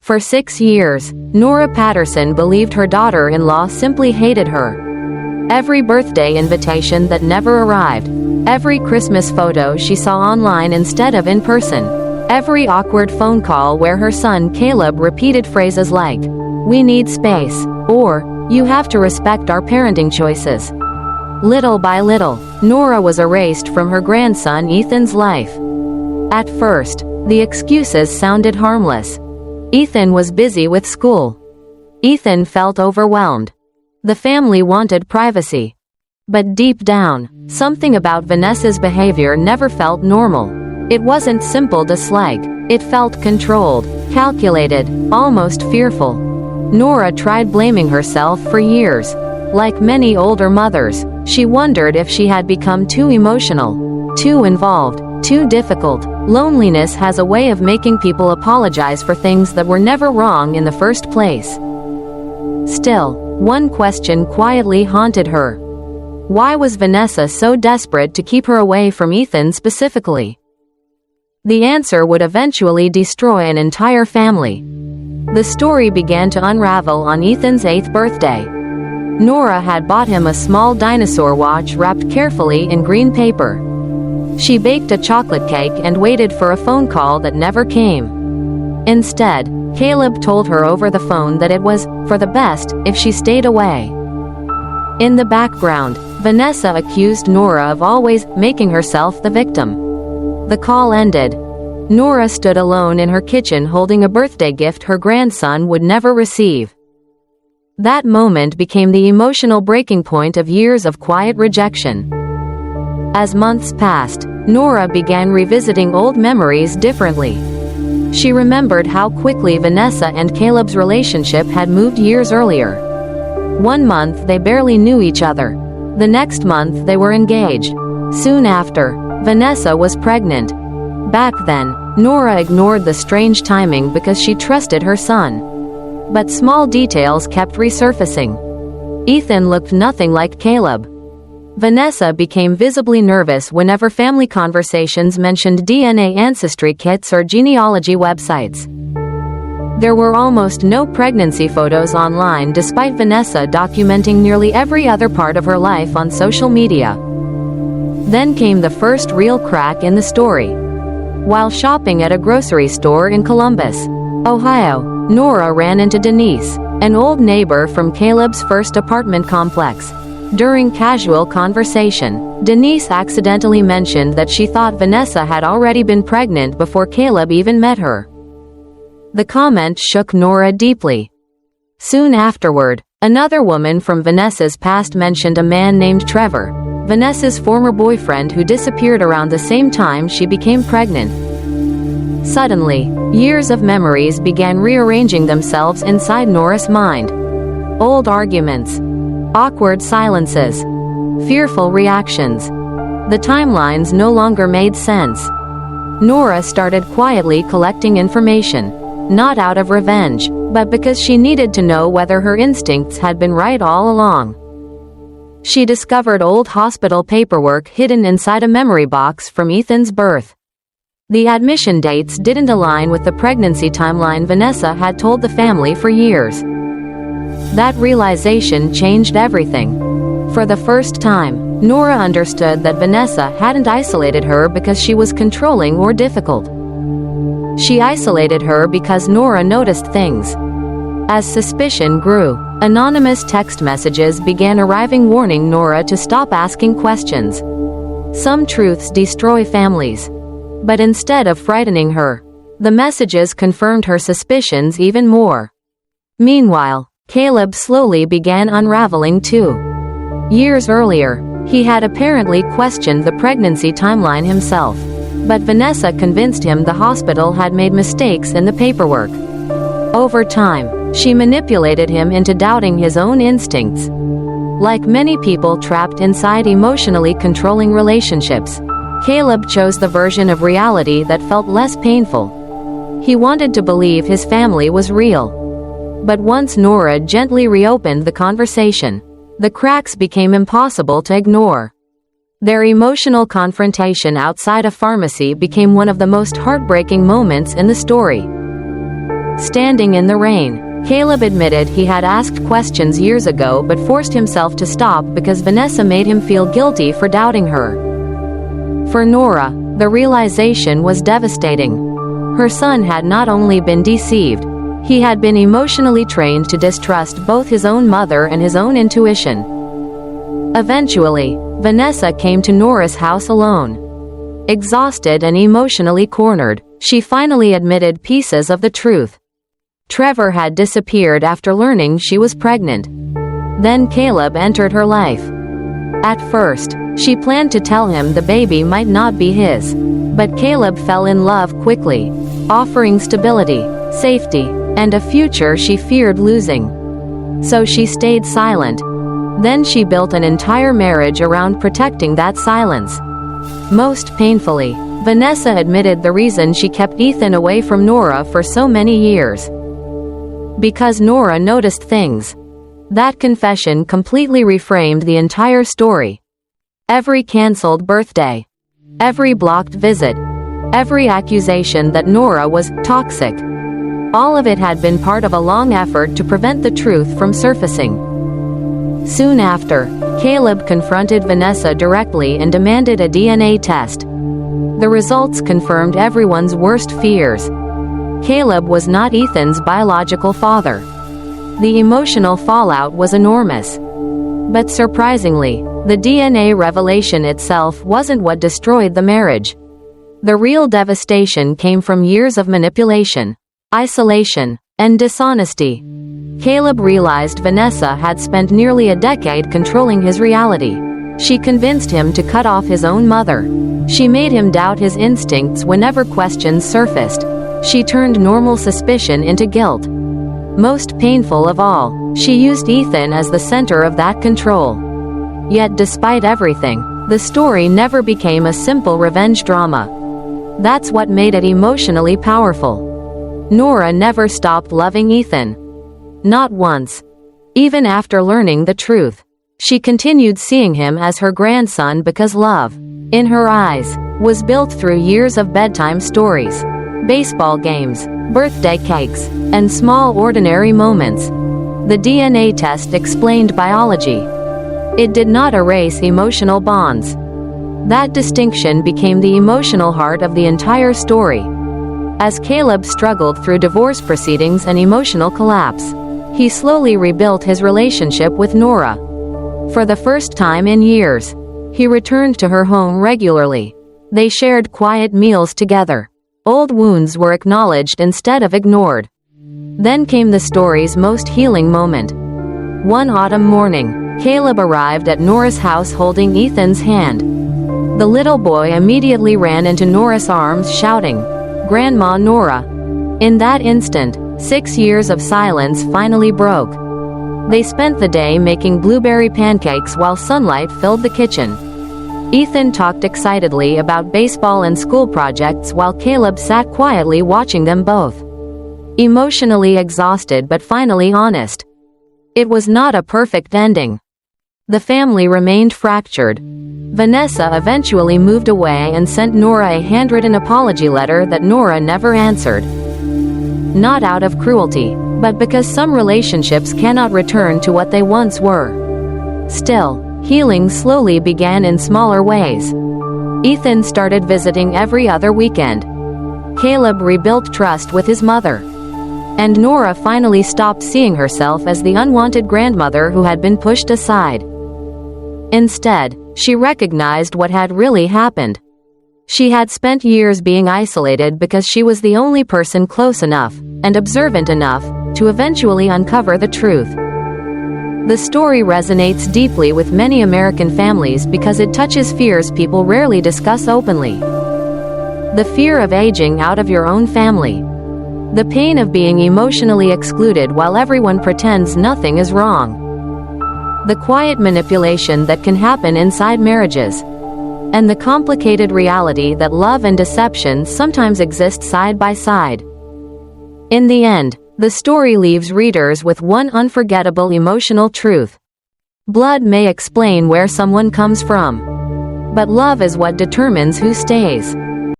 For 6 years, Nora Patterson believed her daughter-in-law simply hated her. Every birthday invitation that never arrived, every Christmas photo she saw online instead of in person, every awkward phone call where her son Caleb repeated phrases like, "We need space," or, "You have to respect our parenting choices." Little by little, Nora was erased from her grandson Ethan's life. At first, the excuses sounded harmless. Ethan was busy with school. Ethan felt overwhelmed. The family wanted privacy. But deep down, something about Vanessa's behavior never felt normal. It wasn't simple dislike, it felt controlled, calculated, almost fearful. Nora tried blaming herself for years. Like many older mothers, she wondered if she had become too emotional, too involved, too difficult. Loneliness has a way of making people apologize for things that were never wrong in the first place. Still, one question quietly haunted her. Why was Vanessa so desperate to keep her away from Ethan specifically? The answer would eventually destroy an entire family. The story began to unravel on Ethan's 8th birthday. Nora had bought him a small dinosaur watch wrapped carefully in green paper. She baked a chocolate cake and waited for a phone call that never came. Instead, Caleb told her over the phone that it was for the best if she stayed away. In the background, Vanessa accused Nora of always making herself the victim. The call ended. Nora stood alone in her kitchen holding a birthday gift her grandson would never receive. That moment became the emotional breaking point of years of quiet rejection. As months passed, Nora began revisiting old memories differently. She remembered how quickly Vanessa and Caleb's relationship had moved years earlier. One month they barely knew each other. The next month they were engaged. Soon after, Vanessa was pregnant. Back then, Nora ignored the strange timing because she trusted her son. But small details kept resurfacing. Ethan looked nothing like Caleb. Vanessa became visibly nervous whenever family conversations mentioned DNA ancestry kits or genealogy websites. There were almost no pregnancy photos online despite Vanessa documenting nearly every other part of her life on social media. Then came the first real crack in the story. While shopping at a grocery store in Columbus, Ohio, Nora ran into Denise, an old neighbor from Caleb's first apartment complex. During casual conversation, Denise accidentally mentioned that she thought Vanessa had already been pregnant before Caleb even met her. The comment shook Nora deeply. Soon afterward, another woman from Vanessa's past mentioned a man named Trevor, Vanessa's former boyfriend who disappeared around the same time she became pregnant. Suddenly, years of memories began rearranging themselves inside Nora's mind. Old arguments, awkward silences, fearful reactions. The timelines no longer made sense. Nora started quietly collecting information, not out of revenge, but because she needed to know whether her instincts had been right all along. She discovered old hospital paperwork hidden inside a memory box from Ethan's birth. The admission dates didn't align with the pregnancy timeline Vanessa had told the family for years. That realization changed everything. For the first time, Nora understood that Vanessa hadn't isolated her because she was controlling or difficult. She isolated her because Nora noticed things. As suspicion grew, anonymous text messages began arriving warning Nora to stop asking questions. Some truths destroy families. But instead of frightening her, the messages confirmed her suspicions even more. Meanwhile, Caleb slowly began unraveling too. Years earlier, he had apparently questioned the pregnancy timeline himself. But Vanessa convinced him the hospital had made mistakes in the paperwork. Over time, she manipulated him into doubting his own instincts. Like many people trapped inside emotionally controlling relationships, Caleb chose the version of reality that felt less painful. He wanted to believe his family was real. But once Nora gently reopened the conversation, the cracks became impossible to ignore. Their emotional confrontation outside a pharmacy became one of the most heartbreaking moments in the story. Standing in the rain, Caleb admitted he had asked questions years ago but forced himself to stop because Vanessa made him feel guilty for doubting her. For Nora, the realization was devastating. Her son had not only been deceived, he had been emotionally trained to distrust both his own mother and his own intuition. Eventually, Vanessa came to Nora's house alone. Exhausted and emotionally cornered, she finally admitted pieces of the truth. Trevor had disappeared after learning she was pregnant. Then Caleb entered her life. At first, she planned to tell him the baby might not be his. But Caleb fell in love quickly, offering stability, safety, and a future she feared losing. So she stayed silent. Then she built an entire marriage around protecting that silence. Most painfully, Vanessa admitted the reason she kept Ethan away from Nora for so many years. Because Nora noticed things. That confession completely reframed the entire story. Every cancelled birthday, every blocked visit, every accusation that Nora was toxic. All of it had been part of a long effort to prevent the truth from surfacing. Soon after, Caleb confronted Vanessa directly and demanded a DNA test. The results confirmed everyone's worst fears. Caleb was not Ethan's biological father. The emotional fallout was enormous. But surprisingly, the DNA revelation itself wasn't what destroyed the marriage. The real devastation came from years of manipulation, isolation, and dishonesty. Caleb realized Vanessa had spent nearly a decade controlling his reality. She convinced him to cut off his own mother. She made him doubt his instincts whenever questions surfaced. She turned normal suspicion into guilt. Most painful of all, she used Ethan as the center of that control. Yet despite everything, the story never became a simple revenge drama. That's what made it emotionally powerful. Nora never stopped loving Ethan. Not once. Even after learning the truth, she continued seeing him as her grandson because love, in her eyes, was built through years of bedtime stories, baseball games, birthday cakes, and small ordinary moments. The DNA test explained biology. It did not erase emotional bonds. That distinction became the emotional heart of the entire story. As Caleb struggled through divorce proceedings and emotional collapse, he slowly rebuilt his relationship with Nora. For the first time in years, he returned to her home regularly. They shared quiet meals together. Old wounds were acknowledged instead of ignored. Then came the story's most healing moment. One autumn morning, Caleb arrived at Nora's house holding Ethan's hand. The little boy immediately ran into Nora's arms shouting, "Grandma Nora." In that instant, 6 years of silence finally broke. They spent the day making blueberry pancakes while sunlight filled the kitchen. Ethan talked excitedly about baseball and school projects while Caleb sat quietly watching them both. Emotionally exhausted but finally honest. It was not a perfect ending. The family remained fractured. Vanessa eventually moved away and sent Nora a handwritten apology letter that Nora never answered. Not out of cruelty, but because some relationships cannot return to what they once were. Still, healing slowly began in smaller ways. Ethan started visiting every other weekend. Caleb rebuilt trust with his mother. And Nora finally stopped seeing herself as the unwanted grandmother who had been pushed aside. Instead, she recognized what had really happened. She had spent years being isolated because she was the only person close enough, and observant enough, to eventually uncover the truth. The story resonates deeply with many American families because it touches fears people rarely discuss openly. The fear of aging out of your own family. The pain of being emotionally excluded while everyone pretends nothing is wrong. The quiet manipulation that can happen inside marriages. And the complicated reality that love and deception sometimes exist side by side. In the end, the story leaves readers with one unforgettable emotional truth. Blood may explain where someone comes from, but love is what determines who stays.